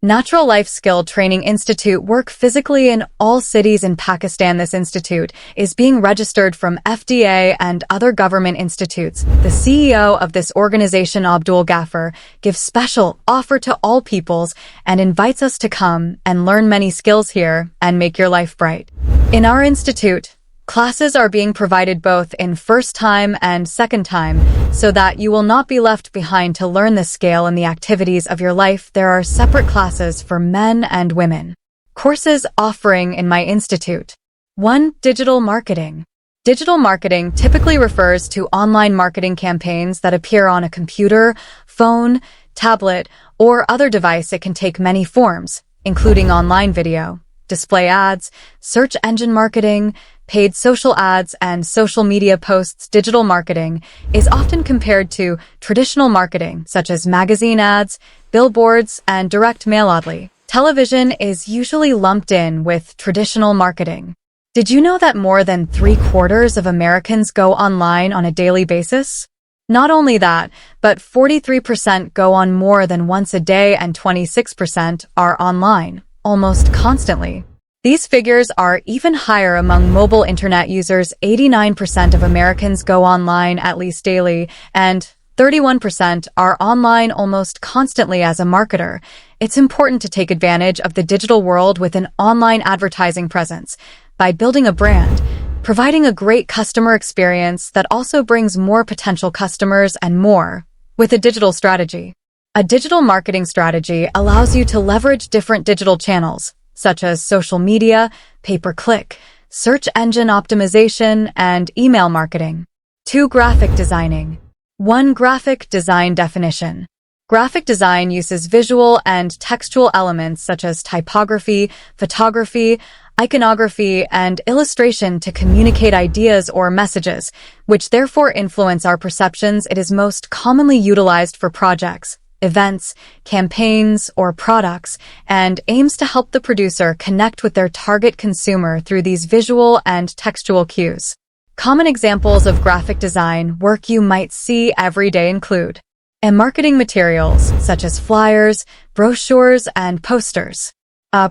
Natural Life Skill Training Institute work physically in all cities in Pakistan. This institute is being registered from FDA and other government institutes. The CEO of this organization, Abdul Ghaffar, gives special offer to all peoples and invites us to come and learn many skills here and make your life bright. In our institute, classes are being provided both in first time and second time, so that you will not be left behind to learn the scale and the activities of your life. There are separate classes for men and women. Courses offering in my institute. 1. Digital marketing. Digital marketing typically refers to online marketing campaigns that appear on a computer, phone, tablet, or other device. It can take many forms, including online video, display ads, search engine marketing, paid social ads, and social media posts. Digital marketing is often compared to traditional marketing, such as magazine ads, billboards, and direct mail. Oddly, television is usually lumped in with traditional marketing. Did you know that more than 3/4 of Americans go online on a daily basis? Not only that, but 43% go on more than once a day and 26% are online almost constantly. These figures are even higher among mobile internet users. 89% of Americans go online at least daily, and 31% are online almost constantly. As a marketer, it's important to take advantage of the digital world with an online advertising presence by building a brand, providing a great customer experience that also brings more potential customers and more with a digital strategy. A digital marketing strategy allows you to leverage different digital channels, such as social media, pay-per-click, search engine optimization, and email marketing. 2. Graphic designing. 1. Graphic design definition. Graphic design uses visual and textual elements such as typography, photography, iconography, and illustration to communicate ideas or messages, which therefore influence our perceptions. It is most commonly utilized for projects, events, campaigns, or products, and aims to help the producer connect with their target consumer through these visual and textual cues. Common examples of graphic design work you might see every day include marketing materials such as flyers, brochures, and posters,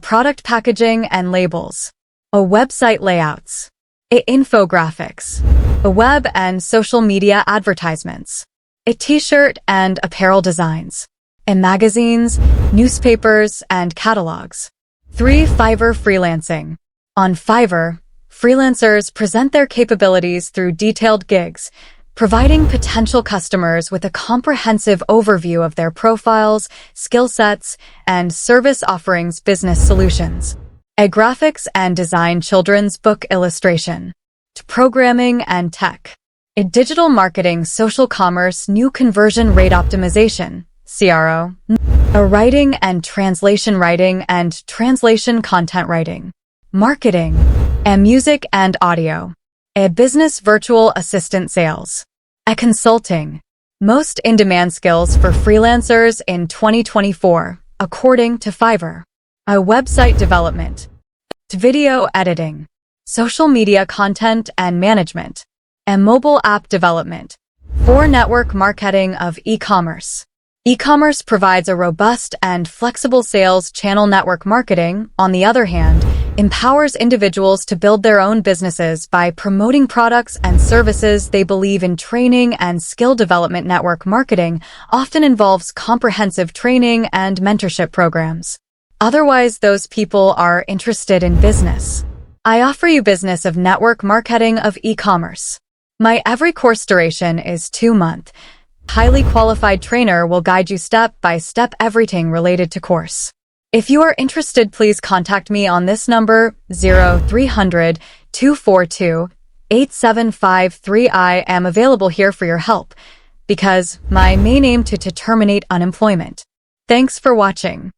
product packaging and labels, website layouts, infographics, web and social media advertisements, t-shirt and apparel designs, magazines, newspapers, and catalogs. 3. Fiverr freelancing. On Fiverr, freelancers present their capabilities through detailed gigs, providing potential customers with a comprehensive overview of their profiles, skill sets, and service offerings. Business solutions. Graphics and design, children's book illustration, programming and tech. Digital marketing, social commerce, new conversion rate optimization, CRO. Writing and translation content writing. Marketing. Music and audio. Business virtual assistant sales. Consulting. Most in-demand skills for freelancers in 2024, according to Fiverr. Website development. Video editing. Social media content and management. Mobile app development. 4. Network marketing of e-commerce. E-commerce provides a robust and flexible sales channel. Network marketing, on the other hand, empowers individuals to build their own businesses by promoting products and services they believe in. Training and skill development. Network marketing often involves comprehensive training and mentorship programs. Otherwise, those people are interested in business. I offer you business of network marketing of e-commerce. My every course duration is 2 months. Highly qualified trainer will guide you step by step everything related to course. If you are interested, please contact me on this number 0300 242 8753. I am available here for your help because my main aim to terminate unemployment. Thanks for watching.